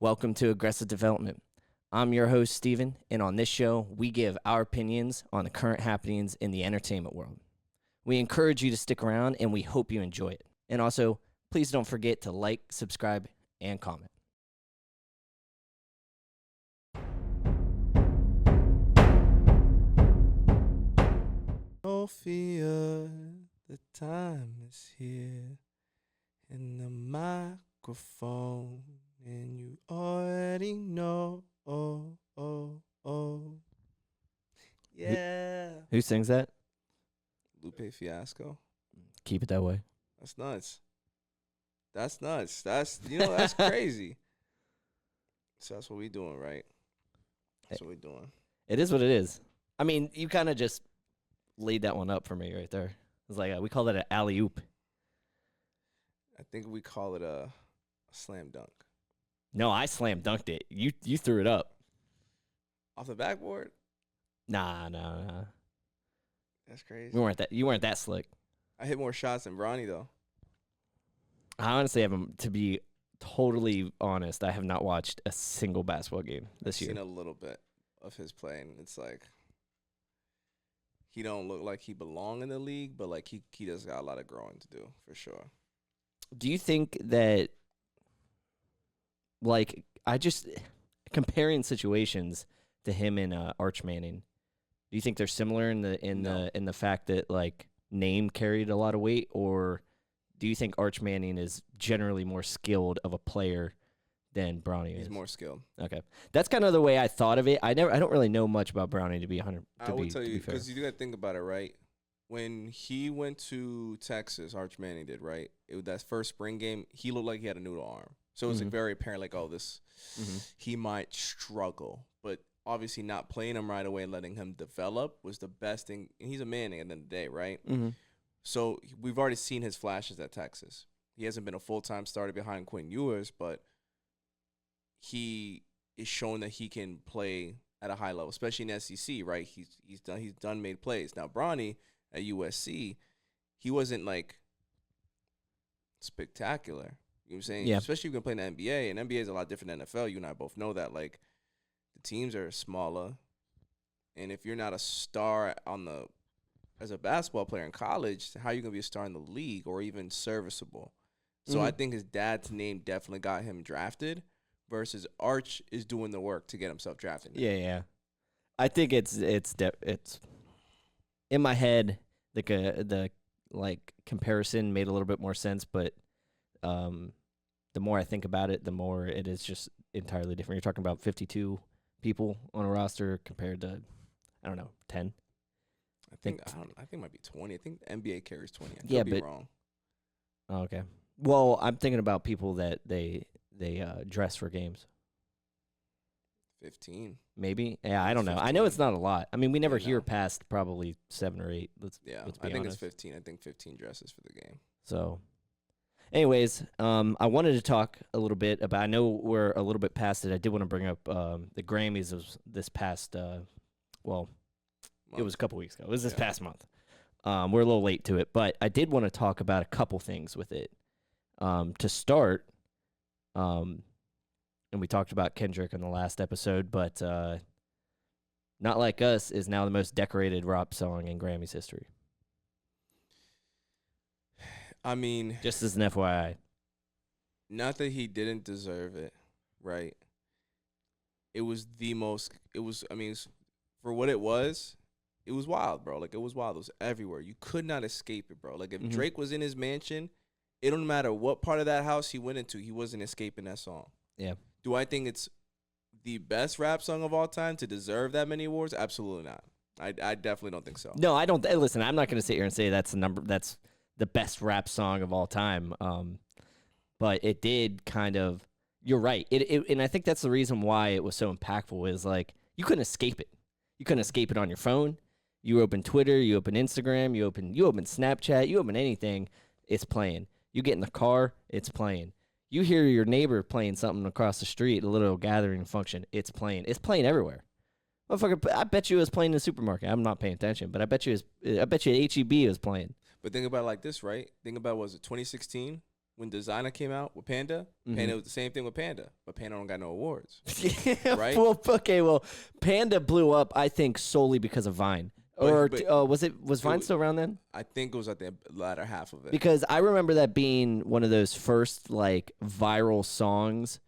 Welcome to Aggressive Development. I'm your host, Steven, and on this show, we give our opinions on the current happenings in the entertainment world. We encourage you to stick around, and we hope you enjoy it. And also, please don't forget to like, subscribe, and comment. No fear, the time is here, and the microphone, and you already know. Yeah. Who sings that? Lupe Fiasco. Keep it that way. That's nuts. That's that's crazy. So that's what we doing, right? That's what we doing. It is what it is. I mean, you kind of just laid that one up for me right there. It's like we call that an alley-oop. I think we call it a slam dunk. No, I slam dunked it. You threw it up. Off the backboard? Nah. That's crazy. You weren't that slick. I hit more shots than Bronny, though. I honestly haven't, to be totally honest, I have not watched a single basketball game this year. I've seen a little bit of his play, and it's like he don't look like he belong in the league, but like he does got a lot of growing to do for sure. Do you think that, like, comparing situations to him and Arch Manning, do you think they're similar in the fact that like name carried a lot of weight, or do you think Arch Manning is generally more skilled of a player than Bronny is? He's more skilled. Okay, that's kind of the way I thought of it. I don't really know much about Bronny to be 100. I will tell you because you got to think about it, right? When he went to Texas, Arch Manning did, right? That first spring game, he looked like he had a noodle arm. So it was like very apparent, like, he might struggle. But obviously not playing him right away and letting him develop was the best thing. And he's a Manning at the end of the day, right? Mm-hmm. So we've already seen his flashes at Texas. He hasn't been a full-time starter behind Quinn Ewers, but he is showing that he can play at a high level, especially in SEC, right? He's done made plays. Now, Bronny at USC, he wasn't, like, spectacular. You know what I'm saying? Yeah. Especially if you can play in the NBA, and NBA is a lot different than NFL. You and I both know that. Like, the teams are smaller, and if you're not a star as a basketball player in college, how are you going to be a star in the league or even serviceable? So I think his dad's name definitely got him drafted versus Arch is doing the work to get himself drafted. Yeah. I think it's in my head, the comparison made a little bit more sense, but the more I think about it, the more it is just entirely different. You're talking about 52 people on a roster compared to, I don't know, 10. I think it might be 20. I think the NBA carries 20. I could be wrong. Oh, okay. Well, I'm thinking about people that they dress for games. 15. Maybe. Yeah, I don't know. 15. I know it's not a lot. I mean, we never hear past probably 7 or 8. Let's be I think honest. it's 15. I think 15 dresses for the game. So, anyways, I wanted to talk a little bit about, I know we're a little bit past it. I did want to bring up the Grammys of this past, it was a couple weeks ago. It was this past month. We're a little late to it, but I did want to talk about a couple things with it. To start, and we talked about Kendrick in the last episode, but Not Like Us is now the most decorated rap song in Grammys history. I mean, just as an FYI. Not that he didn't deserve it, right? It was for what it was wild, bro. Like, it was wild. It was everywhere. You could not escape it, bro. Like, if Drake was in his mansion, it don't matter what part of that house he went into, he wasn't escaping that song. Yeah. Do I think it's the best rap song of all time to deserve that many awards? Absolutely not. I definitely don't think so. No, I don't. Listen, I'm not going to sit here and say that's the best rap song of all time. But it did kind of. You're right. And I think that's the reason why it was so impactful. Is like you couldn't escape it. You couldn't escape it on your phone. You open Twitter. You open Instagram. You open Snapchat. You open anything. It's playing. You get in the car. It's playing. You hear your neighbor playing something across the street, a little gathering function. It's playing. It's playing everywhere. Motherfucker, I bet you it was playing in the supermarket. I'm not paying attention, but I bet you HEB was playing. But think about it like this, right? Think about, was it 2016 when Designer came out with Panda, Panda was the same thing with Panda, but Panda don't got no awards. Yeah, right? Well, Panda blew up, I think, solely because of Vine. Was Vine still around then? I think it was at the latter half of it. Because I remember that being one of those first like viral songs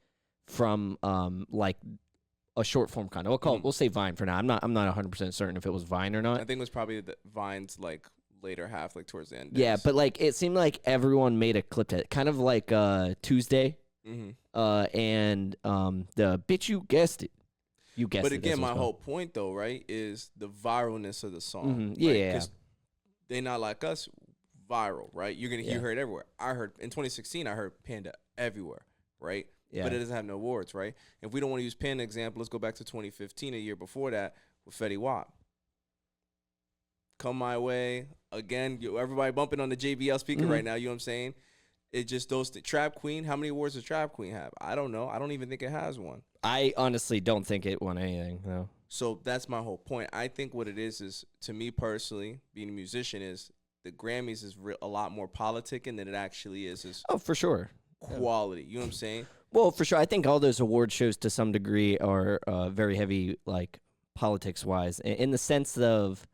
from like a short form kind of. We'll say Vine for now. I'm not 100% certain if it was Vine or not. I think it was probably the Vine's like later half, like towards the end. Yeah, but like it seemed like everyone made a clip to it, kind of like Tuesday, and the bitch you guessed it. You guessed it. But again, my whole point though, right, is the viralness of the song. Yeah, right? 'Cause they not like us, viral, right? You're gonna you heard everywhere. I heard in 2016, I heard Panda everywhere, right? Yeah. But it doesn't have no awards, right? If we don't want to use Panda example, let's go back to 2015, a year before that, with Fetty Wap. Come My Way. Again, everybody bumping on the JBL speaker right now, you know what I'm saying? It just those Trap Queen. How many awards does Trap Queen have? I don't know. I don't even think it has one. I honestly don't think it won anything, no. So that's my whole point. I think what it is to me personally, being a musician, is the Grammys is a lot more politicking than it actually is Oh, for sure. quality. You know what I'm saying? Well, for sure. I think all those award shows to some degree are very heavy, like politics-wise, in the sense of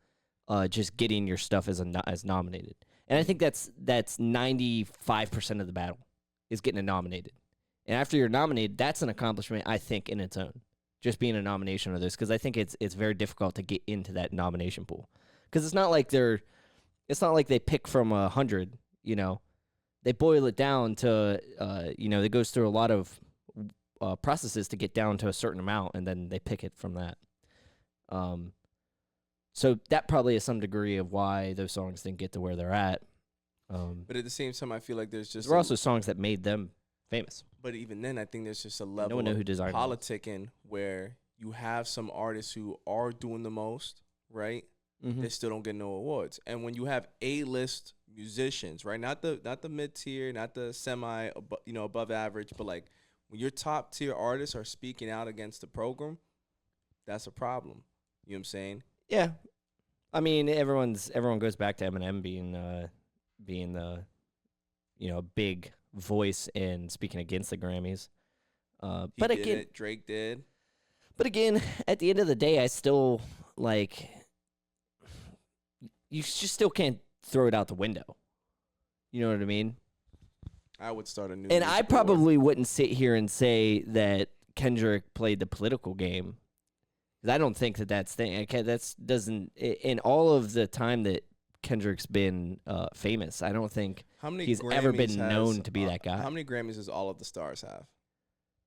just getting your stuff as nominated. And I think that's 95% of the battle is getting nominated. And after you're nominated, that's an accomplishment, I think, in its own. Just being a nomination of this, because I think it's very difficult to get into that nomination pool. Because it's not like they pick from 100. You know, they boil it down to it goes through a lot of processes to get down to a certain amount, and then they pick it from that. So that probably is some degree of why those songs didn't get to where they're at. But at the same time, I feel like there's just there were also songs that made them famous. But even then, I think there's just a level of who politicking where you have some artists who are doing the most, right? They still don't get no awards. And when you have A-list musicians, right? Not the mid-tier, not the above average, but like when your top-tier artists are speaking out against the program, that's a problem. You know what I'm saying? Yeah. I mean, everyone goes back to Eminem being the big voice in speaking against the Grammys. But again, Drake did. But again, at the end of the day, I still you just still can't throw it out the window. You know what I mean? I would start a new. And I probably wouldn't sit here and say that Kendrick played the political game, because I don't think that's thing. That's doesn't in all of the time that Kendrick's been famous, I don't think he's ever been known to be that guy. How many Grammys does All of the Stars have?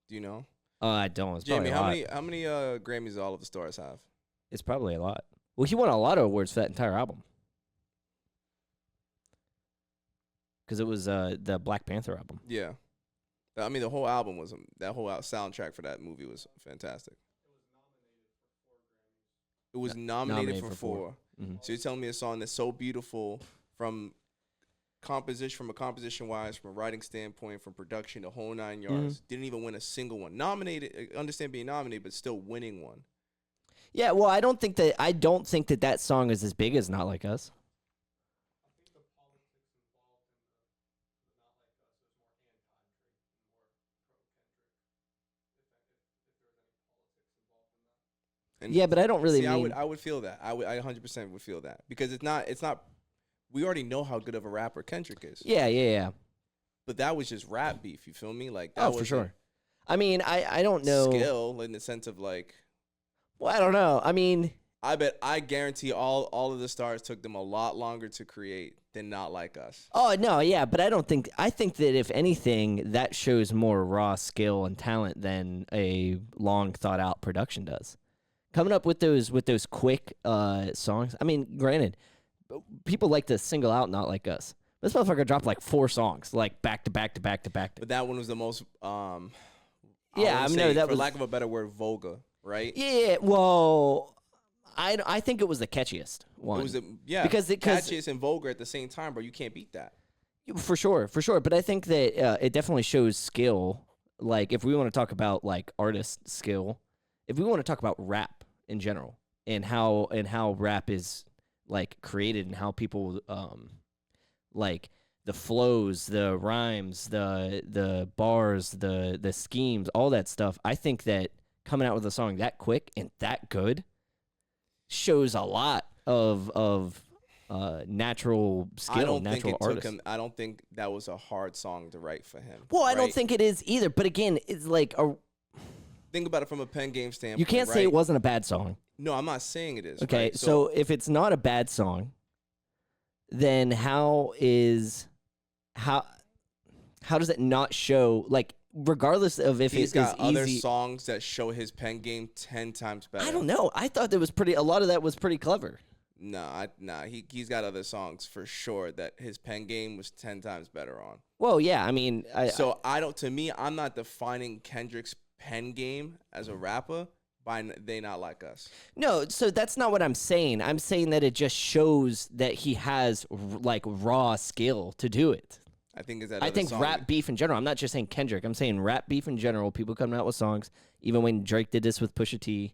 Do you know? I don't. It's Jamie, how many Grammys does All of the Stars have? It's probably a lot. Well, he won a lot of awards for that entire album, because it was the Black Panther album. Yeah, I mean the whole album was that whole soundtrack for that movie was fantastic. It was nominated for four. Mm-hmm. So you're telling me a song that's so beautiful from a composition wise, from a writing standpoint, from production, the whole 9 yards, didn't even win a single one. Nominated, understand being nominated, but still winning one. Yeah, well, I don't think that song is as big as Not Like Us. I think the politics involved in the Not Like Us is more anti-Drake and more pro-Kendrick. If there was any politics involved in that. And yeah, but I don't really mean. I would feel that. I 100% would feel that, because it's not. We already know how good of a rapper Kendrick is. Yeah. But that was just rap beef. You feel me? Like that was for sure. I mean, I don't know skill in the sense of like. Well, I don't know. I mean, I guarantee all of the stars took them a lot longer to create than Not Like Us. Oh no, yeah, but I think that if anything, that shows more raw skill and talent than a long thought out production does. Coming up with those quick songs. I mean, granted, people like to single out Not Like Us. This motherfucker dropped like 4 songs, like back to back to back to back. But that one was the most that was, for lack of a better word, vulgar, right? Yeah, well, I think it was the catchiest one. It was because catchiest and vulgar at the same time, bro. You can't beat that. For sure. But I think that it definitely shows skill. Like, if we want to talk about like artist skill, if we want to talk about rap in general and how rap is like created and how people like the flows, the rhymes, the bars, the schemes, all that stuff. I think that coming out with a song that quick and that good shows a lot of natural skill, natural artist. I don't think that was a hard song to write for him. Well, I don't right? think it is either. But again, it's like Think about it from a pen game standpoint. you can't say right? it wasn't a bad song. No, I'm not saying it is. Okay, right? so if it's not a bad song, then how does it not show, like, regardless of if he's it got is other easy? songs that show his pen game 10 times better. I don't know. I thought that was a lot of that was pretty clever. Nah, he's got other songs for sure that his pen game was 10 times better on. Well, yeah, I mean, To me, I'm not defining Kendrick's pen game as a rapper by They Not Like Us. no, so that's not what I'm saying. I'm saying that it just shows that he has like raw skill to do it. I think I think rap beef in general. I'm not just saying Kendrick. I'm saying rap beef in general. People coming out with songs. Even when Drake did this with Pusha T,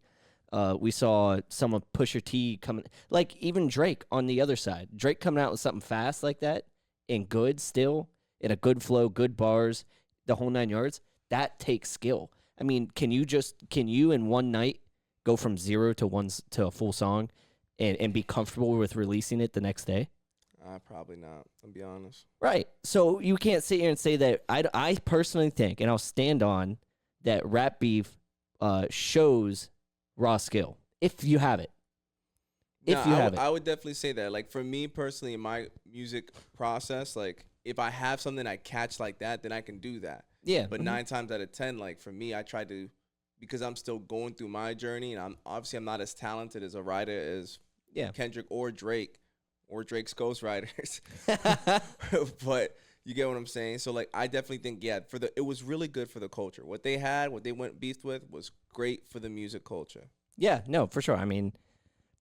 we saw some of Pusha T coming. Like even Drake on the other side. Drake coming out with something fast like that and good still in a good flow, good bars, the whole 9 yards. That takes skill. I mean, can you in one night go from 0 to a full song and be comfortable with releasing it the next day? Probably not, I'll be honest. Right. So you can't sit here and say that. I personally think, and I'll stand on, that rap beef shows raw skill, if you have it. I would definitely say that. Like, for me personally, in my music process, like, if I have something I catch like that, then I can do that. Yeah. But 9 times out of 10, like, for me, I try to, because I'm still going through my journey, and I'm not as talented as a writer as Kendrick or Drake. Or Drake's ghostwriters. But you get what I'm saying? So, like, I definitely think, it was really good for the culture. What they went beefed with was great for the music culture. Yeah, no, for sure. I mean,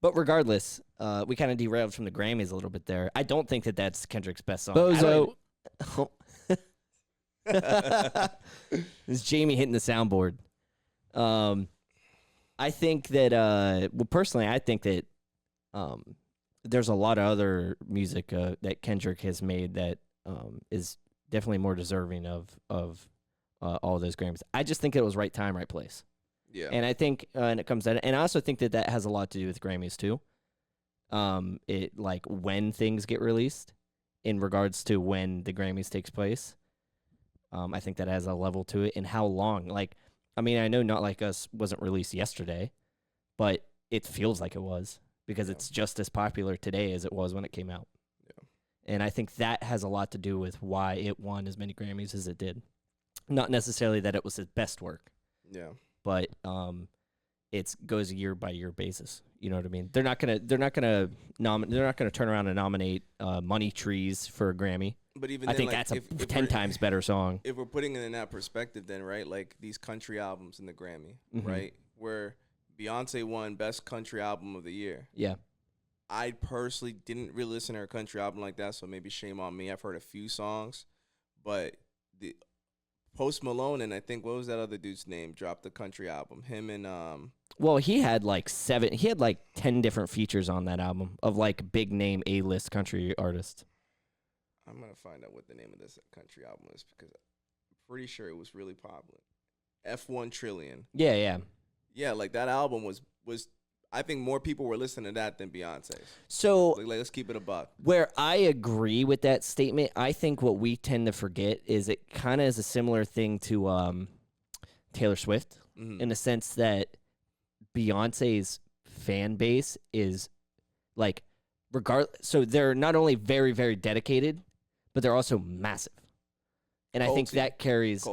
but regardless, we kind of derailed from the Grammys a little bit there. I don't think that that's Kendrick's best song. Bozo. It's Jamie hitting the soundboard. I think that, personally, I think that there's a lot of other music that Kendrick has made that is definitely more deserving of all those Grammys. I just think it was right time, right place. Yeah. And I think, and it comes out, and I also think that has a lot to do with Grammys too. It, like, when things get released in regards to when the Grammys takes place. I think that has a level to it, and how long. Like, I mean, I know Not Like Us wasn't released yesterday, but it feels like it was, because it's just as popular today as it was when it came out. Yeah. And I think that has a lot to do with why it won as many Grammys as it did. Not necessarily that it was his best work. Yeah. But it goes a year by year basis. You know what I mean? They're not gonna turn around and nominate Money Trees for a Grammy. But even I then, think like, that's a 10 times better song. If we're putting it in that perspective, then, right, like these country albums in the Grammy, right, where Beyonce won Best Country Album of the Year. Yeah. I personally didn't really listen to her country album like that, so maybe shame on me. I've heard a few songs, but the Post Malone and I think, what was that other dude's name, dropped the country album. Him and Well, he had like 10 different features on that album of like big name A-list country artists. I'm gonna find out what the name of this country album is, because I'm pretty sure it was really popular. F1 Trillion. Yeah. Yeah, like that album was I think more people were listening to that than Beyonce's. So like let's keep it a buck. Where I agree with that statement, I think what we tend to forget is it kind of is a similar thing to Taylor Swift, in the sense that Beyonce's fan base is like so they're not only very, very dedicated, but they're also massive. And I think that carries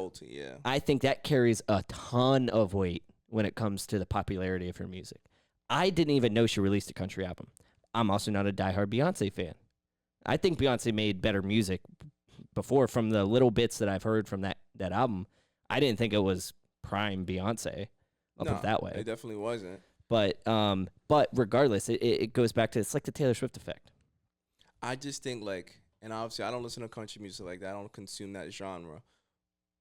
I think that carries a ton of weight when it comes to the popularity of her music. I didn't even know she released a country album. I'm also not a diehard Beyonce fan. I think Beyonce made better music before. From the little bits that I've heard from that album, I didn't think it was prime Beyonce up that way. It definitely wasn't. But regardless, it goes back to, it's like the Taylor Swift effect. I just think, like, and obviously I don't listen to country music like that. I don't consume that genre.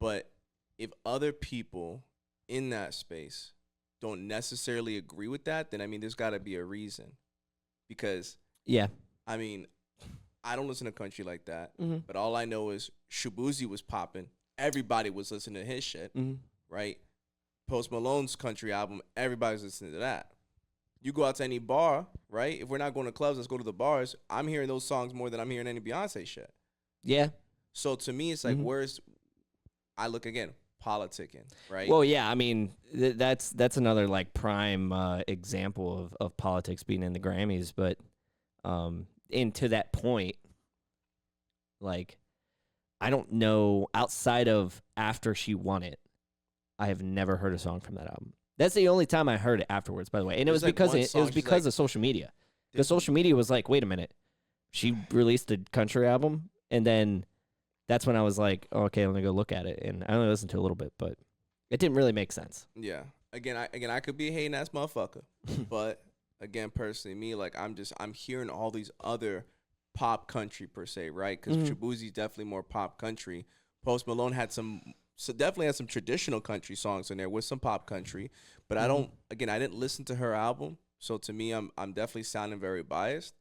But if other people in that space don't necessarily agree with that, then, I mean, there's got to be a reason. Because, yeah, I mean, I don't listen to country like that. Mm-hmm. But all I know is Shabuzi was popping. Everybody was listening to his shit, Mm-hmm. right? Post Malone's country album, everybody's listening to that. You go out to any bar, right? If we're not going to clubs, let's go to the bars. I'm hearing those songs more than I'm hearing any Beyonce shit. Yeah. So to me, it's like, Mhm. I look again, politicking, right? Well, yeah. I mean, that's another like prime example of politics being in the Grammys. But and to that point, like, I don't know, outside of after she won it, I have never heard a song from that album. That's the only time I heard it afterwards, by the way. And it was There's, like, because one it song was she's because like- of social media. Because social media was like, wait a minute, she released a country album, and then that's when I was like, oh, okay, let me go look at it. And I only listened to a little bit, but it didn't really make sense. Yeah. Again, I could be a hating ass motherfucker, but again, personally, me, like, I'm hearing all these other pop country per se, right? Because Mhm. Shabuzi's definitely more pop country. Post Malone had definitely had some traditional country songs in there with some pop country, but I didn't listen to her album, so to me, I'm definitely sounding very biased.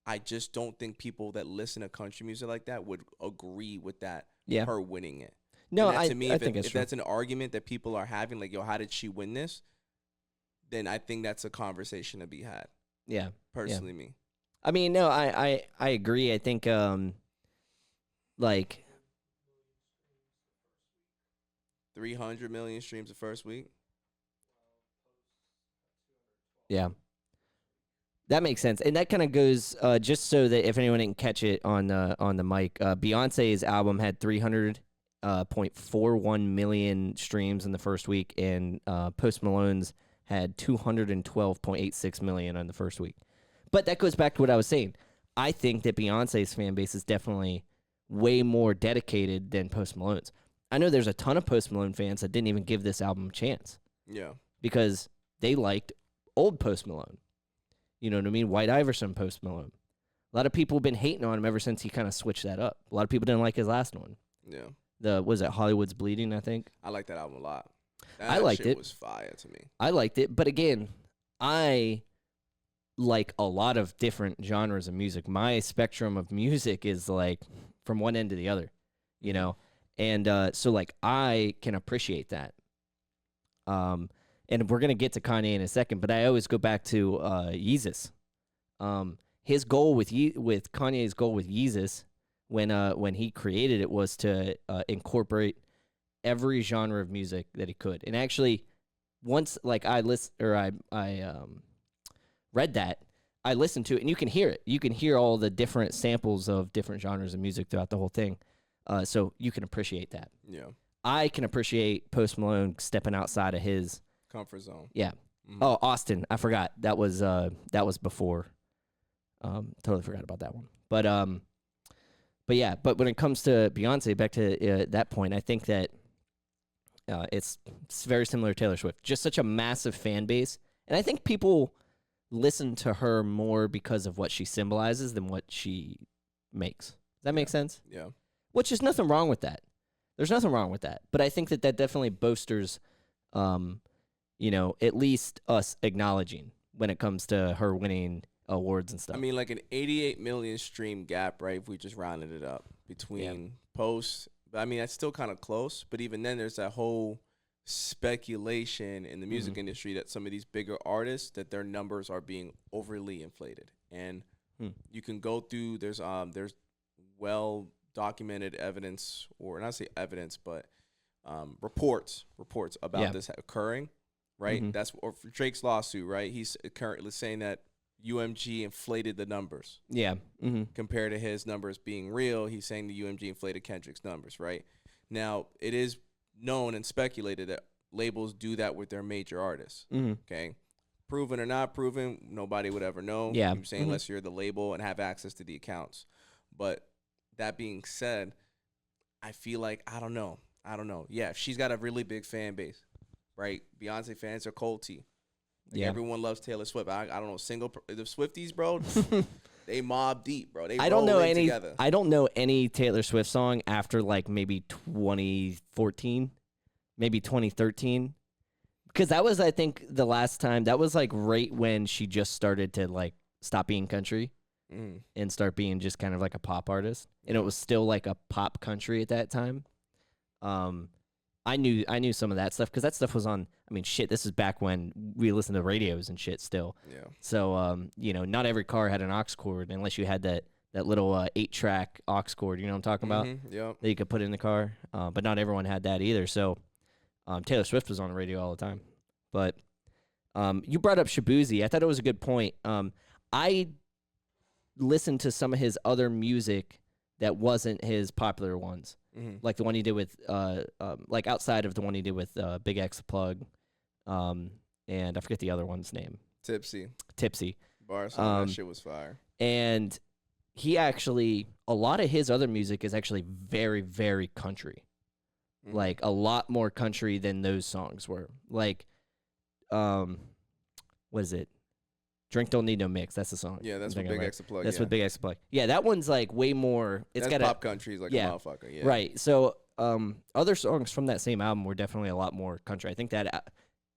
I just don't think people that listen to country music like that would agree with that. Yeah. Her winning it. No, And that, I to me, think it's if true. that's an argument that people are having, like, yo, how did she win this? Then I think that's a conversation to be had. Yeah. Personally, me. I mean, no, I agree. I think, like, 300 million streams the first week. yeah. That makes sense, and that kind of goes just so that if anyone didn't catch it on the mic, Beyonce's album had 300.41 million streams in the first week, and Post Malone's had 212.86 million on the first week. But that goes back to what I was saying. I think that Beyonce's fan base is definitely way more dedicated than Post Malone's. I know there's a ton of Post Malone fans that didn't even give this album a chance Yeah. because they liked old Post Malone. You know what I mean? White Iverson, Post Malone. A lot of people have been hating on him ever since he kind of switched that up. A lot of people didn't like his last one. Yeah. Was it Hollywood's Bleeding, I think? I like that album a lot. I liked shit it. Was fire to me. I liked it. But again, I like a lot of different genres of music. My spectrum of music is like from one end to the other, you know? And so like I can appreciate that. And we're going to get to Kanye in a second, but I always go back to Yeezus. His goal with Kanye's goal with Yeezus when he created it was to incorporate every genre of music that he could. And actually, once like I read that, I listened to it, and you can hear it. You can hear all the different samples of different genres of music throughout the whole thing. So you can appreciate that. Yeah. I can appreciate Post Malone stepping outside of his Comfort zone. yeah. Mhm. Oh, Austin, I forgot. That was before. Totally forgot about that one. But yeah, but when it comes to Beyonce, back to that point, I think that it's very similar to Taylor Swift. Just such a massive fan base, and I think people listen to her more because of what she symbolizes than what she makes. Does that make sense? Yeah. Which is nothing wrong with that. There's nothing wrong with that. But I think that definitely bolsters, at least us acknowledging when it comes to her winning awards and stuff. I mean, like an 88 million stream gap, right? If we just rounded it up between Post, but I mean that's still kind of close. But even then, there's that whole speculation in the music industry that some of these bigger artists that their numbers are being overly inflated, and you can go through. There's well documented evidence, or not say evidence, but reports about this occurring. Right, that's or for Drake's lawsuit. Right, he's currently saying that UMG inflated the numbers. Yeah. Compared to his numbers being real, he's saying the UMG inflated Kendrick's numbers. Right now, it is known and speculated that labels do that with their major artists. Okay, proven or not proven, nobody would ever know. Yeah. You know what I'm saying, unless you're the label and have access to the accounts. But that being said, I feel like I don't know. Yeah, if she's got a really big fan base. Right, Beyonce fans are cold tea. Like everyone loves Taylor Swift. I don't know the Swifties, bro. They mob deep, bro. They I don't know any. Together. I don't know any Taylor Swift song after like maybe 2014, maybe 2013, because that was I think the last time. That was like right when she just started to like stop being country. and start being just kind of like a pop artist. And it was still like a pop country at that time. I knew some of that stuff because that stuff was on. I mean, shit. This is back when we listened to radios and shit still. Yeah. So not every car had an aux cord unless you had that little 8-track aux cord. You know what I'm talking about? Yep. That you could put in the car. But not everyone had that either. So Taylor Swift was on the radio all the time. But you brought up Shabuzi. I thought it was a good point. I listened to some of his other music that wasn't his popular ones, like the one he did with, like outside of the one he did with Big X Plug, and I forget the other one's name. Tipsy. Barcelona, that shit was fire. And he actually, a lot of his other music is actually very, very country. Like a lot more country than those songs were. Like, what is it? Drink Don't Need No Mix. That's the song. Yeah, that's what Big X Plug. That's what Big X Plug. Yeah, that one's like way more. It's that's got pop country, like a motherfucker. Yeah, right. So, other songs from that same album were definitely a lot more country. I think that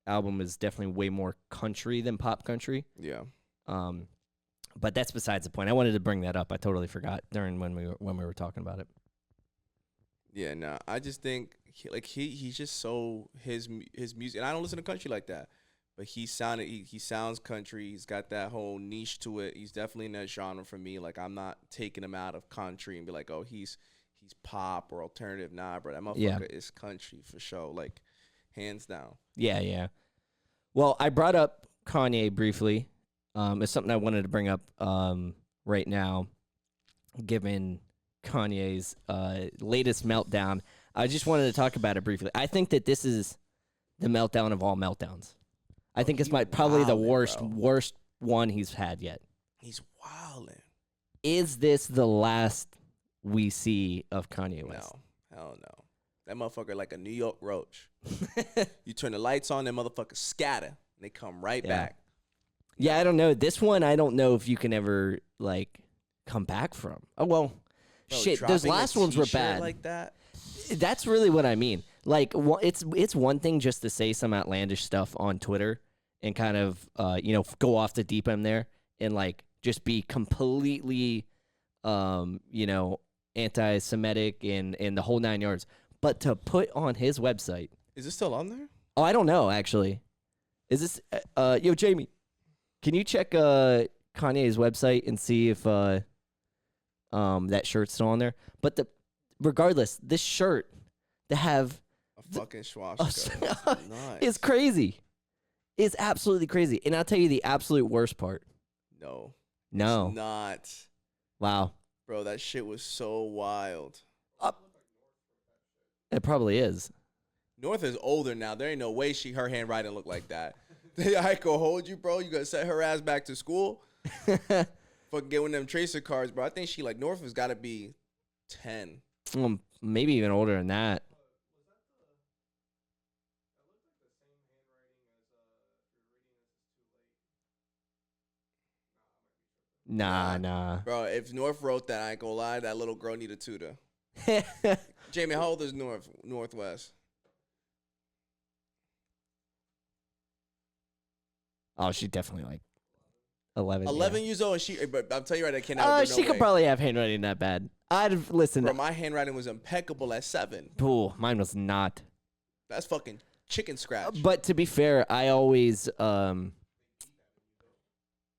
album is definitely way more country than pop country. Yeah. But that's besides the point. I wanted to bring that up. I totally forgot during when we were talking about it. Yeah, no, I just think he's just so his music, and I don't listen to country like that. But he sounds country. He's got that whole niche to it. He's definitely in that genre for me. Like, I'm not taking him out of country and be like, oh, he's pop or alternative. Nah, bro, that motherfucker is country for sure. Like, hands down. Yeah. Well, I brought up Kanye briefly. It's something I wanted to bring up right now, given Kanye's latest meltdown. I just wanted to talk about it briefly. I think that this is the meltdown of all meltdowns. I think it's probably the worst one he's had yet. He's wildin'. Is this the last we see of Kanye West? No. Hell no. That motherfucker like a New York roach. You turn the lights on, that motherfucker scatter. And they come right back. Yeah, I don't know. This one, I don't know if you can ever, like, come back from. Oh, well, bro, shit. Those last ones were bad. Like that? That's really what I mean. Like, it's one thing just to say some outlandish stuff on Twitter and kind of, go off the deep end there and, like, just be completely, anti-Semitic and the whole 9 yards. But to put on his website. Is this still on there? Oh, I don't know, actually. Is this, yo, Jamie, can you check Kanye's website and see if that shirt's still on there? But regardless, this shirt to have a fucking swastika is crazy. It's absolutely crazy. And I'll tell you the absolute worst part. No. It's not. Wow. Bro, that shit was so wild. It probably is. North is older now. There ain't no way her handwriting look like that. I could hold you, bro. You gotta set her ass back to school. Fucking get one of them tracer cards, bro. I think North has got to be 10. Well, maybe even older than that. Nah. Bro, if North wrote that, I ain't gonna lie, that little girl need a tutor. Jamie, how old is Northwest? Oh, she's definitely like 11. 11 years old, and but I'm telling you right, I cannot. She could probably have handwriting that bad. Listen. Bro, my handwriting was impeccable at 7. Cool, mine was not. That's fucking chicken scratch. But to be fair, I always I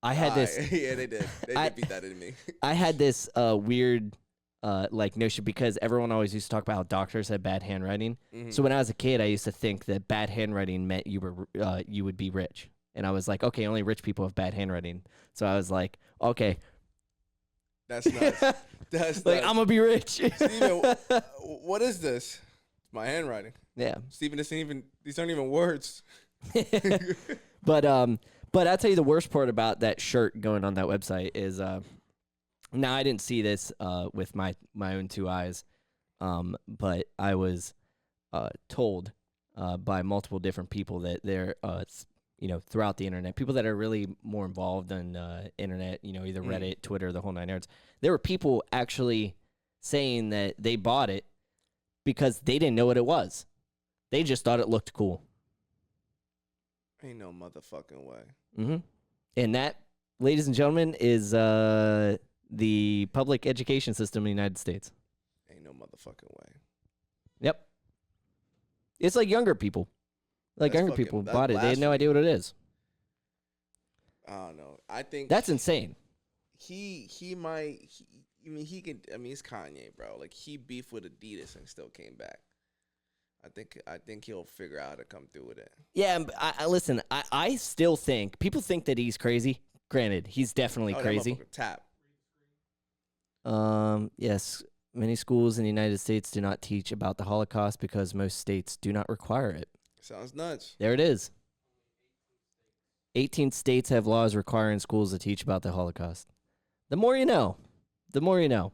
had this. Yeah, they did. They did beat that into me. I had this weird notion because everyone always used to talk about how doctors had bad handwriting. Mm-hmm. So when I was a kid, I used to think that bad handwriting meant you would be rich. And I was like, okay, only rich people have bad handwriting. So I was like, okay. That's nuts. That's like, nuts. I'm going to be rich. Steven, what is this? It's my handwriting. Yeah. Steven, these aren't even words. But I'll tell you the worst part about that shirt going on that website is, now I didn't see this with my own 2 eyes, but I was told by multiple different people that they're throughout the internet, people that are really more involved in internet, either Reddit, Twitter, the whole 9 yards. There were people actually saying that they bought it because they didn't know what it was. They just thought it looked cool. Ain't no motherfucking way. Mm-hmm. And that, ladies and gentlemen, is the public education system in the United States. Ain't no motherfucking way. Yep. It's like younger people. Like That's younger fucking- people that's bought it. They had no blasphemy. idea what it is. I don't know. I think That's insane. he might. He can. I mean, it's Kanye, bro. Like he beefed with Adidas and still came back. I think he'll figure out how to come through with it. Yeah, I listen. I still think people think that he's crazy. Granted, he's definitely Oh, that crazy. motherfucker Tap. Yes, many schools in the United States do not teach about the Holocaust because most states do not require it. Sounds nuts. There it is. 18 states have laws requiring schools to teach about the Holocaust. The more you know. The more you know.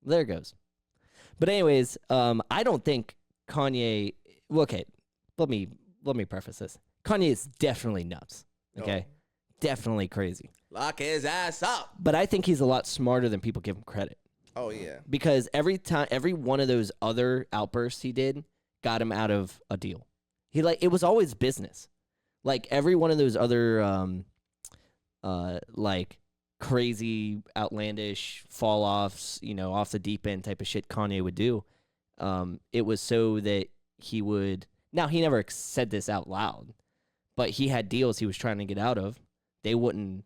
There it goes. But anyways, I don't think Kanye. Okay, let me preface this. Kanye is definitely nuts. Okay, definitely crazy. Lock his ass up. But I think he's a lot smarter than people give him credit. Oh yeah. Because every one of those other outbursts he did got him out of a deal. It was always business. Like every one of those other like crazy, outlandish fall offs, off the deep end type of shit Kanye would do. It was so that he would. Now he never said this out loud, but he had deals he was trying to get out of. They wouldn't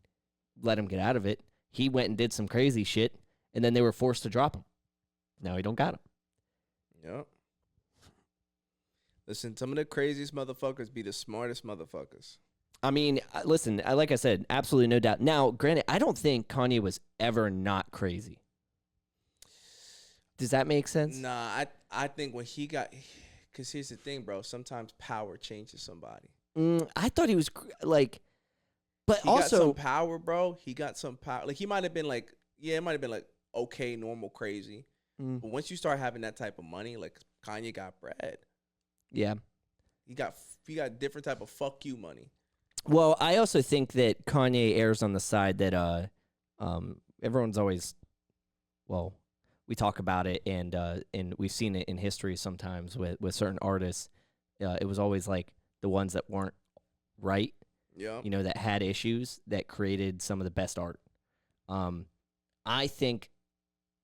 let him get out of it. He went and did some crazy shit, and then they were forced to drop him. Now he don't got him. Yep. Listen, some of the craziest motherfuckers be the smartest motherfuckers. I mean, listen, like I said, absolutely no doubt. Now, granted, I don't think Kanye was ever not crazy. Does that make sense? Nah, I think when he got, because here's the thing, bro. Sometimes power changes somebody. I thought he was but He also got some power, bro. He got some power. Like he might have been like, it might have been like okay, normal, crazy. But once you start having that type of money, like Kanye got bread. Yeah. He got different type of fuck you money. Well, I also think that Kanye errs on the side that everyone's always, well, we talk about it and we've seen it in history sometimes with certain artists. It was always like the ones that weren't right, Yeah. that had issues that created some of the best art. I think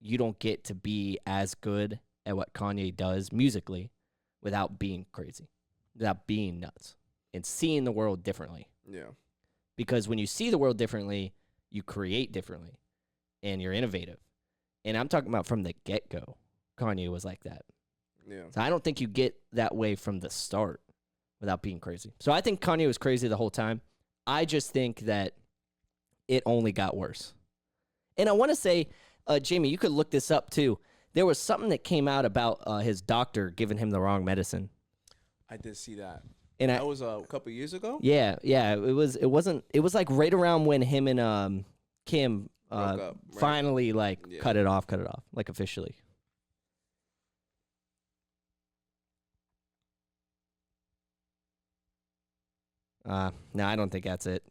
you don't get to be as good at what Kanye does musically without being crazy, without being nuts, and seeing the world differently. Yeah. Because when you see the world differently, you create differently, and you're innovative. And I'm talking about from the get-go, Kanye was like that. Yeah. So I don't think you get that way from the start without being crazy. So I think Kanye was crazy the whole time. I just think that it only got worse. And I want to say, Jamie, you could look this up too. There was something that came out about his doctor giving him the wrong medicine. I did see that. And That was a couple years ago. yeah. It was like right around when him and Kim Broke up, right? finally Yeah. cut it off, like officially. No, I don't think that's it.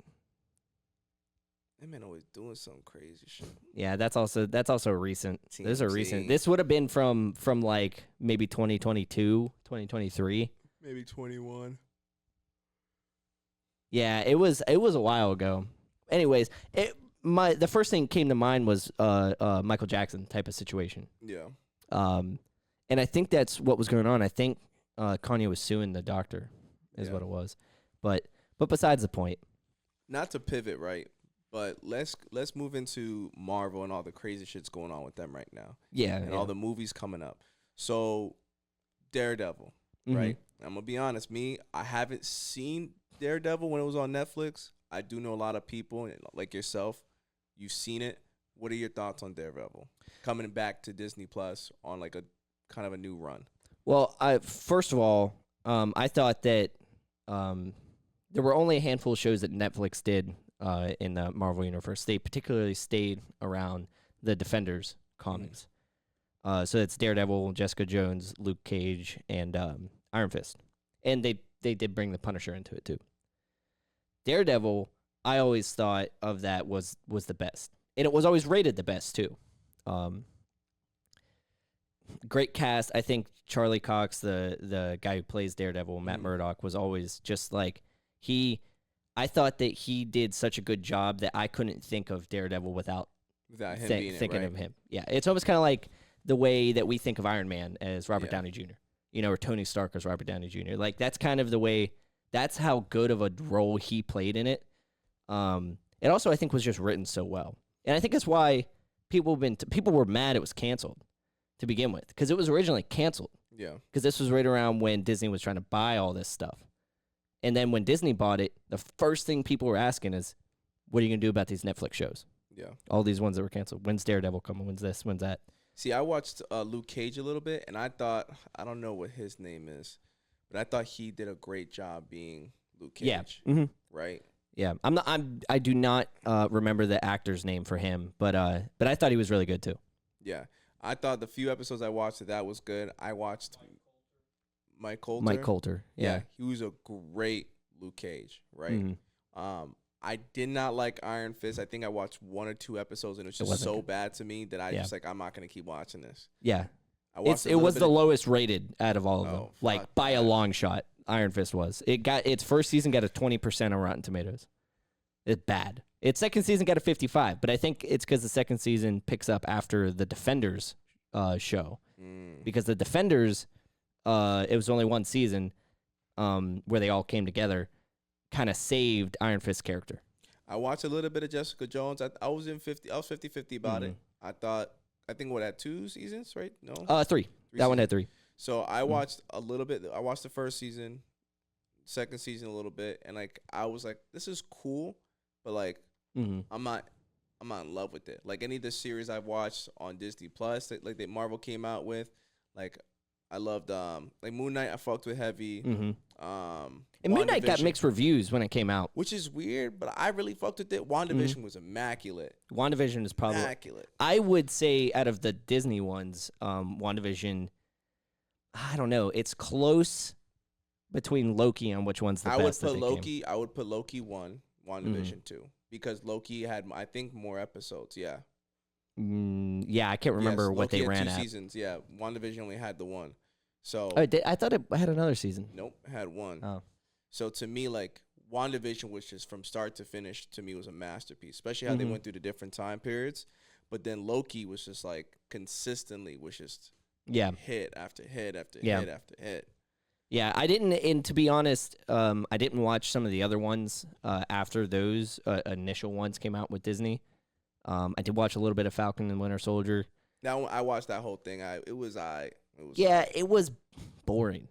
That man always doing some crazy shit. Yeah, that's also recent. Those are recent. TMZ. This would have been from like maybe 2022, 2023. Maybe 21. Yeah, it was a while ago. Anyways, the first thing came to mind was Michael Jackson type of situation. Yeah. And I think that's what was going on. I think Kanye was suing the doctor, is what it was. But besides the point. Not to pivot, right? But let's move into Marvel and all the crazy shit's going on with them right now. Yeah. And all the movies coming up. So Daredevil, right? I'm gonna be honest, I haven't seen Daredevil when it was on Netflix. I do know a lot of people like yourself. You've seen it. What are your thoughts on Daredevil coming back to Disney Plus on like a kind of a new run? Well, first of all, I thought that there were only a handful of shows that Netflix did in the Marvel Universe. They particularly stayed around the Defenders comics. So it's Daredevil, Jessica Jones, Luke Cage, and Iron Fist. And they did bring the Punisher into it too. Daredevil, I always thought of that was the best. And it was always rated the best too. Great cast. I think Charlie Cox, the guy who plays Daredevil, Matt Murdock, was always just like I thought that he did such a good job that I couldn't think of Daredevil without Without him being thinking it, of right? him. Yeah, it's almost kind of like the way that we think of Iron Man as Robert Yeah. Downey Jr. Or Tony Stark as Robert Downey Jr. Like that's kind of the way. That's how good of a role he played in it. It also I think was just written so well, and I think that's why people were mad it was canceled to begin with, because it was originally canceled. Yeah. Because this was right around when Disney was trying to buy all this stuff. And then when Disney bought it, the first thing people were asking is, what are you going to do about these Netflix shows? Yeah. All these ones that were canceled. When's Daredevil coming? When's this? When's that? See, I watched Luke Cage a little bit, and I thought, I don't know what his name is, but I thought he did a great job being Luke Cage. Yeah. Mm-hmm. Right? Yeah. I do not remember the actor's name for him, but I thought he was really good too. Yeah. I thought the few episodes I watched that was good. I watched Mike Coulter. Mike Coulter. Yeah. He was a great Luke Cage, right? Mhm. I did not like Iron Fist. I think I watched 1 or 2 episodes, and it was just wasn't so good. bad to me that I Yeah. just I'm not gonna keep watching this. Yeah. I watched It was the lowest rated out of all of them. Oh, Like fuck by a that. long shot. Iron Fist was. It got its first season got a 20% on Rotten Tomatoes. It's bad. Its second season got a 55, but I think it's because the second season picks up after the Defenders show. Because the Defenders, it was only one season where they all came together, kind of saved Iron Fist's character. I watched a little bit of Jessica Jones. I was 50-50 about it. I think what had 2 seasons, right? No, 3. That one had 3. So I watched a little bit. I watched the first season, second season a little bit, and like I was like, this is cool, but like Mm-hmm. I'm not in love with it. Like any of the series I've watched on Disney Plus, that Marvel came out with, like I loved like Moon Knight. I fucked with heavy. Mm-hmm. And Moon Knight got WandaVision, mixed reviews when it came out. which is weird, but I really fucked with it. WandaVision was immaculate. WandaVision is probably, Immaculate. I would say, out of the Disney ones, WandaVision, I don't know. It's close between Loki on which one's the I would best. put Loki. I would put Loki 1, WandaVision 2, because Loki had I think more episodes. Yeah. Yeah, I can't remember Yes, what Loki they had ran 2 at. seasons. Yeah, WandaVision only had the 1. So Oh, I thought it had another season. nope, had 1. Oh. So to me, like WandaVision was just from start to finish. To me, was a masterpiece, especially how they Mhm. went through the different time periods. But then Loki was just like consistently was just Yeah. hit after hit after Yeah. hit after hit. Yeah, I didn't, and to be honest, I didn't watch some of the other ones after those initial ones came out with Disney. I did watch a little bit of Falcon and Winter Soldier. Now I watched that whole thing. It was Yeah, it was boring.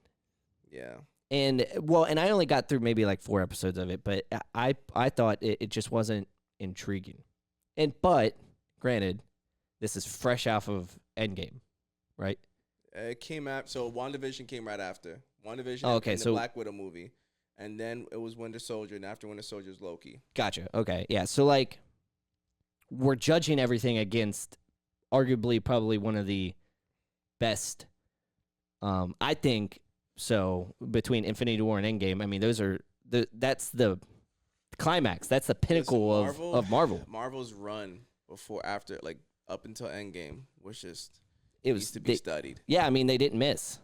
yeah. And I only got through maybe like 4 episodes of it, but I thought it just wasn't intriguing. But granted, this is fresh off of Endgame, right? It came out. So WandaVision came right after WandaVision. Oh, okay, and the so- Black Widow movie, and then it was Winter Soldier, and after Winter Soldier is Loki. Gotcha. Okay. Yeah. So like, we're judging everything against arguably probably one of the best. I think so between Infinity War and Endgame. I mean, those are that's the climax. That's the pinnacle Listen, of Marvel. Marvel's run after like up until Endgame was just It needs was to be studied. Yeah. I mean, they didn't miss.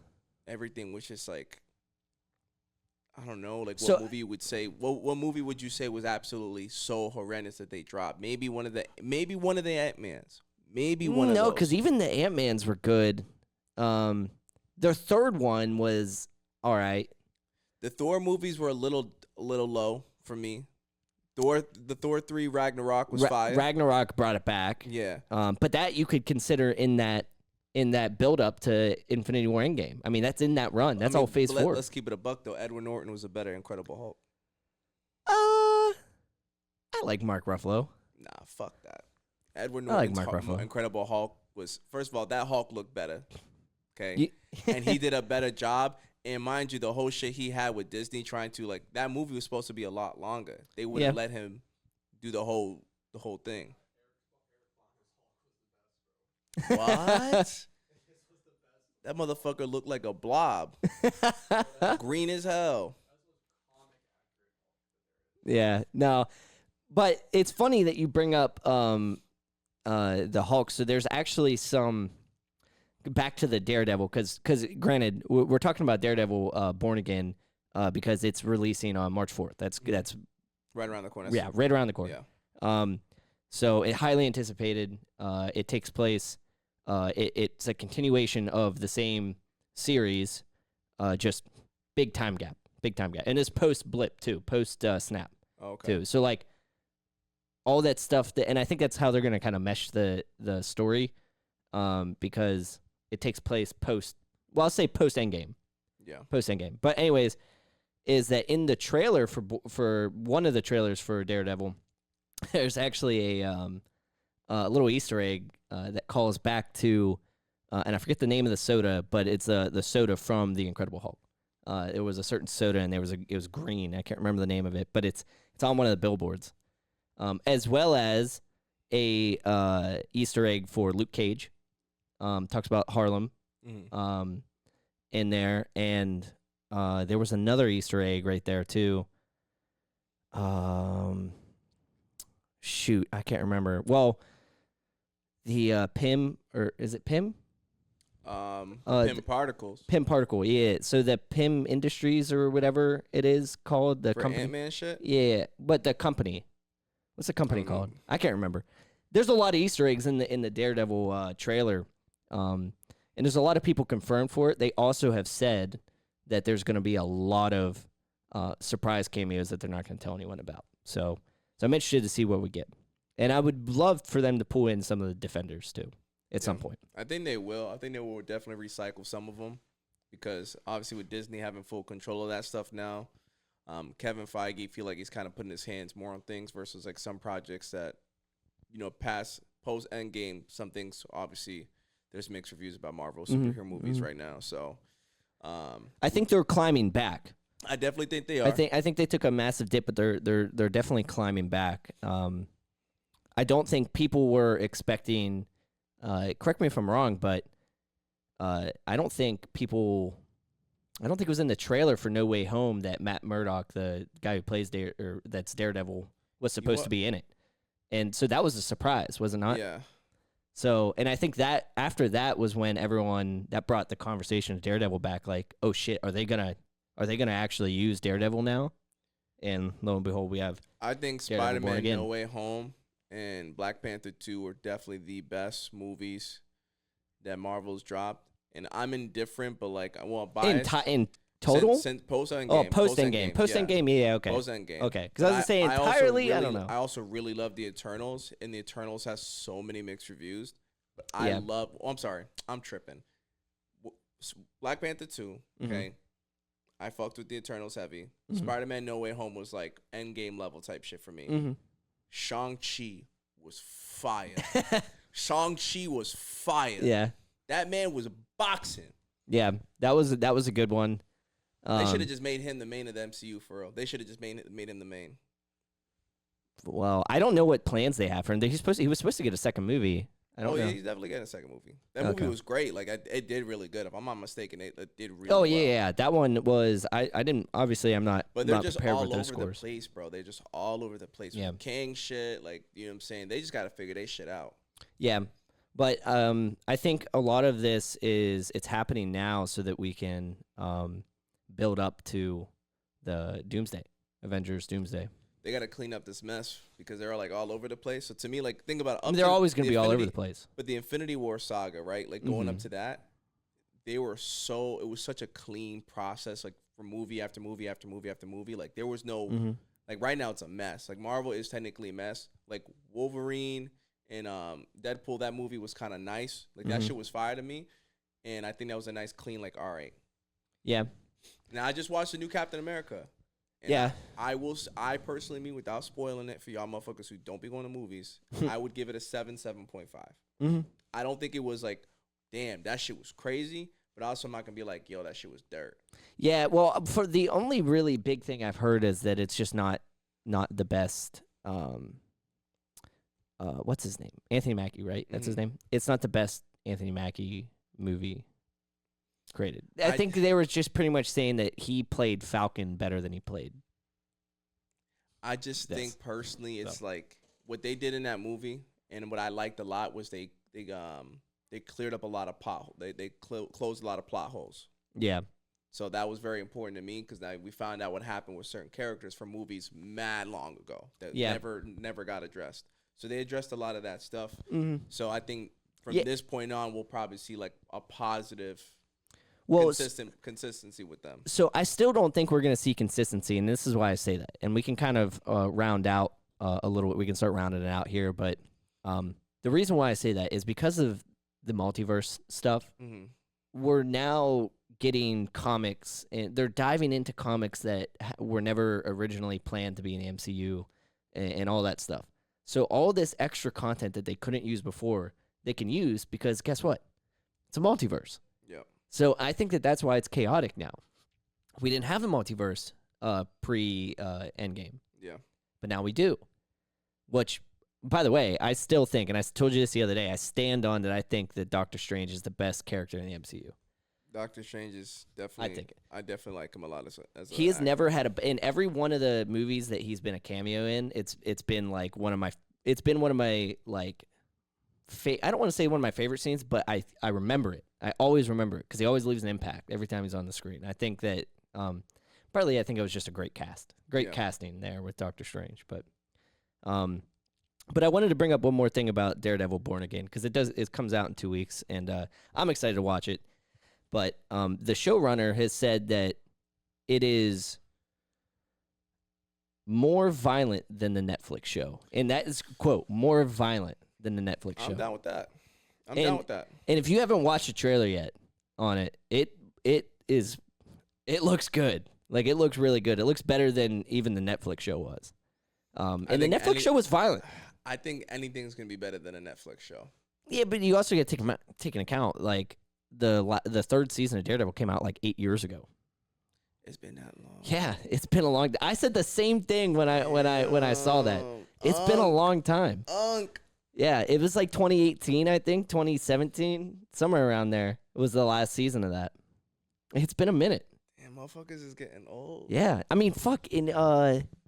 Everything was just like, I don't know, like So- what movie you would say? What movie would you say was absolutely so horrendous that they dropped? Maybe one of the Ant-Mans. Maybe one of No, those. because even the Ant-Mans were good. Their third one was all right. The Thor movies were a little low for me. The Thor 3 Ragnarok was fire. Ragnarok brought it back. Yeah. But that you could consider in that build up to Infinity War Endgame. I mean, that's in that run. That's all Phase 4. Let's keep it a buck though. Edward Norton was a better Incredible Hulk. I like Mark Ruffalo. Nah, fuck that. Edward I like Norton's Mark Ruffalo. Incredible Hulk was, first of all, that Hulk looked better. Okay. You- And he did a better job. And mind you, the whole shit he had with Disney trying to, like, that movie was supposed to be a lot longer. They wouldn't let him do the whole thing. What? That motherfucker looked like a blob. Green as hell. Yeah, no, but it's funny that you bring up the Hulk. So there's actually some back to the Daredevil because granted we're talking about Daredevil Born Again because it's releasing on March 4th. That's Right around the corner. yeah, right around the corner. Yeah. So it highly anticipated. It takes place. It's a continuation of the same series, just big time gap, and it's post blip too, post snap Okay. too. So like all that stuff, and I think that's how they're gonna kind of mesh the story, because it takes place post. Well, I'll say post Endgame. Yeah. Post Endgame. But anyways, is that in the trailer for one of the trailers for Daredevil, there's actually a little Easter egg that calls back to, and I forget the name of the soda, but it's the soda from The Incredible Hulk. It was a certain soda, and it was green. I can't remember the name of it, but it's on one of the billboards, as well as a Easter egg for Luke Cage. Talks about Harlem in there, and there was another Easter egg right there too. Shoot, I can't remember. Well, the Pym, or is it Pym? Pym Particles. Pym Particle, yeah. So the Pym Industries or whatever it is called, the For company. Ant-Man shit? Yeah, but the company. What's the company called? I can't remember. There's a lot of Easter eggs in the Daredevil trailer, and there's a lot of people confirmed for it. They also have said that there's going to be a lot of surprise cameos that they're not going to tell anyone about. So I'm interested to see what we get. And I would love for them to pull in some of the Defenders, too, at some point. I think they will. I think they will definitely recycle some of them because, obviously, with Disney having full control of that stuff now, Kevin Feige feel like he's kind of putting his hands more on things versus, like, some projects that, post-Endgame, some things, obviously, there's mixed reviews about Marvel superhero movies right now. So I think they're climbing back. I definitely think they are. I think they took a massive dip, but they're definitely climbing back. I don't think people were expecting. Correct me if I'm wrong, but I don't think it was in the trailer for No Way Home that Matt Murdock, the guy who plays that's Daredevil, was supposed to be in it, and so that was a surprise, was it not? Yeah. So, and I think that after that was when that brought the conversation of Daredevil back. Like, oh shit, are they gonna actually use Daredevil now? And lo and behold, we have. I think Daredevil Spider-Man again. No Way Home and Black Panther 2 are definitely the best movies that Marvel's dropped. And I'm indifferent, but like, well, biased. In total? Since post-Endgame. Oh, post-Endgame. Post-Endgame, yeah, okay. Post-Endgame. Okay, because I was going to say entirely, I don't know. I also really love The Eternals, and The Eternals has so many mixed reviews. But I love, I'm sorry, I'm tripping. Black Panther 2, okay? I fucked with The Eternals heavy. Spider-Man No Way Home was like Endgame level type shit for me. Shang-Chi was fire. Shang-Chi was fire. Yeah. That man was boxing. Yeah, that was a good one. They should have just made him the main of the MCU for real. They should have just made him the main. Well, I don't know what plans they have for him. He was supposed to get a second movie. I don't know. Yeah, he's definitely getting a second movie. That movie was great. Like, it did really good. If I'm not mistaken, it did really well. Oh, yeah. That one was, I didn't, obviously, I'm not But they're not just prepared all with those over scores. the place, bro. They're just all over the place. Yeah. With Kang shit, like, you know what I'm saying? They just got to figure their shit out. Yeah. But I think a lot of this it's happening now so that we can build up to the Avengers Doomsday. They got to clean up this mess because they're like all over the place. So to me, like, think about it. They're always going to be all over the place. But the Infinity War saga, right? Like, going up to that, it was such a clean process, like, for movie after movie after movie after movie. Like, there was no, like, right now it's a mess. Like, Marvel is technically a mess. Like, Wolverine and Deadpool, that movie was kind of nice. Like, that shit was fire to me. And I think that was a nice, clean, like, all right. Yeah. Now, I just watched the new Captain America. And yeah. I personally, me, without spoiling it for y'all motherfuckers who don't be going to movies, I would give it a 7.5. I don't think it was like, damn, that shit was crazy. But also, I'm not going to be like, yo, that shit was dirt. Yeah, well, for the only really big thing I've heard is that it's just not the best. What's his name? Anthony Mackie, right? That's his name. It's not the best Anthony Mackie movie created. I think they were just pretty much saying that he played Falcon better than he played. I just think personally, it's like what they did in that movie, and what I liked a lot was they cleared up a lot of they closed a lot of plot holes. Yeah. So that was very important to me because we found out what happened with certain characters from movies mad long ago that never got addressed. So they addressed a lot of that stuff. Mhm. So I think from Yeah. this point on, we'll probably see like a positive Well, consistency with them. so I still don't think we're going to see consistency, and this is why I say that. And we can kind of round out a little bit. We can start rounding it out here, but the reason why I say that is because of the multiverse stuff. Mm-hmm. We're now getting comics, and they're diving into comics that were never originally planned to be in the MCU and all that stuff. So all this extra content that they couldn't use before, they can use because guess what? It's a multiverse. Yep. So I think that that's why it's chaotic now. We didn't have the multiverse pre Endgame, Yeah. but now we do. Which, by the way, I still think, and I told you this the other day, I stand on that. I think that Doctor Strange is the best character in the MCU. Doctor Strange is definitely. I definitely like him a lot as he has never had in every one of the movies that he's been a cameo in. It's been like one of my like. I don't want to say one of my favorite scenes, but I remember it. I always remember it because he always leaves an impact every time he's on the screen. I think that partly I think it was just a great casting there with Doctor Strange. But I wanted to bring up one more thing about Daredevil Born Again because it comes out in 2 weeks and I'm excited to watch it. But the showrunner has said that it is more violent than the Netflix show, and that is quote more violent than the Netflix show. I'm down with that. I'm down with that. And if you haven't watched the trailer yet on it, it looks good. Like it looks really good. It looks better than even the Netflix show was. And the Netflix show was violent. I think anything's gonna be better than a Netflix show. Yeah, but you also got to take into account like the third season of Daredevil came out like 8 years ago. It's been that long. Yeah, it's been a long. I said the same thing when I saw that. It's been a long time. Yeah, it was like 2018, I think, 2017, somewhere around there. It was the last season of that. It's been a minute. Damn, motherfuckers is getting old. Yeah, I mean, fuck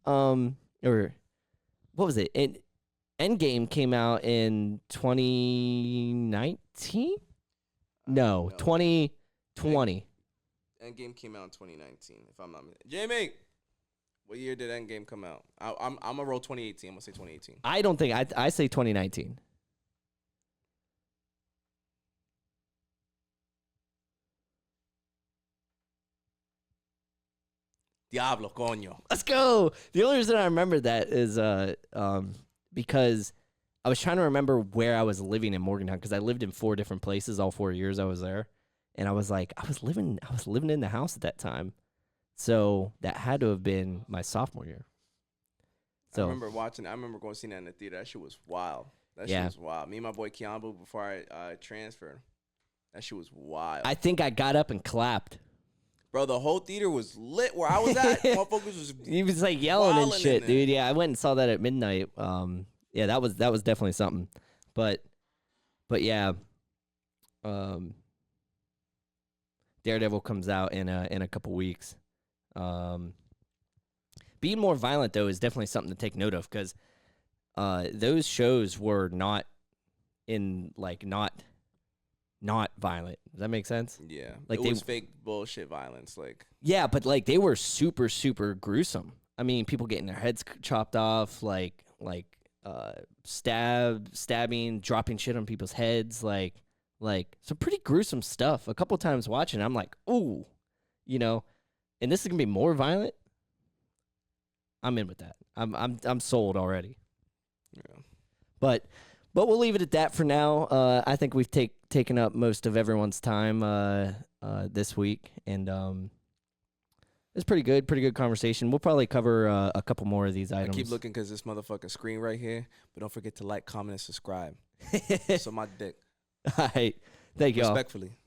or what was it? Endgame came out in 2019. No, 2020. Endgame came out in 2019, if I'm not mistaken. Jamie, what year did Endgame come out? I'm gonna roll 2018. I'm gonna say 2018. I don't think I say 2019. Diablo, coño. Let's go. The only reason I remember that is because I was trying to remember where I was living in Morgantown because I lived in 4 different places all 4 years I was there, and I was like, I was living in the house at that time, so that had to have been my sophomore year. So I remember going to see that in the theater. That shit was wild. Shit was wild. Me and my boy Kiambu before I transferred. That shit was wild. I think I got up and clapped. Bro, the whole theater was lit where I was at. Motherfuckers was He was like yelling and shit, dude. Yeah, I went and saw that at midnight. Yeah, that was definitely something. But yeah, Daredevil comes out in a couple weeks. Being more violent though is definitely something to take note of because those shows were not violent. Does that make sense? Yeah, like it was fake bullshit violence. Like yeah, but like they were super super gruesome. I mean, people getting their heads chopped off, like stabbing, dropping shit on people's heads, like some pretty gruesome stuff. A couple times watching, I'm like, ooh, and this is gonna be more violent. I'm in with that. I'm sold already. Yeah, but we'll leave it at that for now. I think we've taken up most of everyone's time this week, and it's pretty good conversation. We'll probably cover a couple more of these items. I keep looking because this motherfucking screen right here, but don't forget to like, comment, and subscribe. So my dick. All right, thank you all. Respectfully.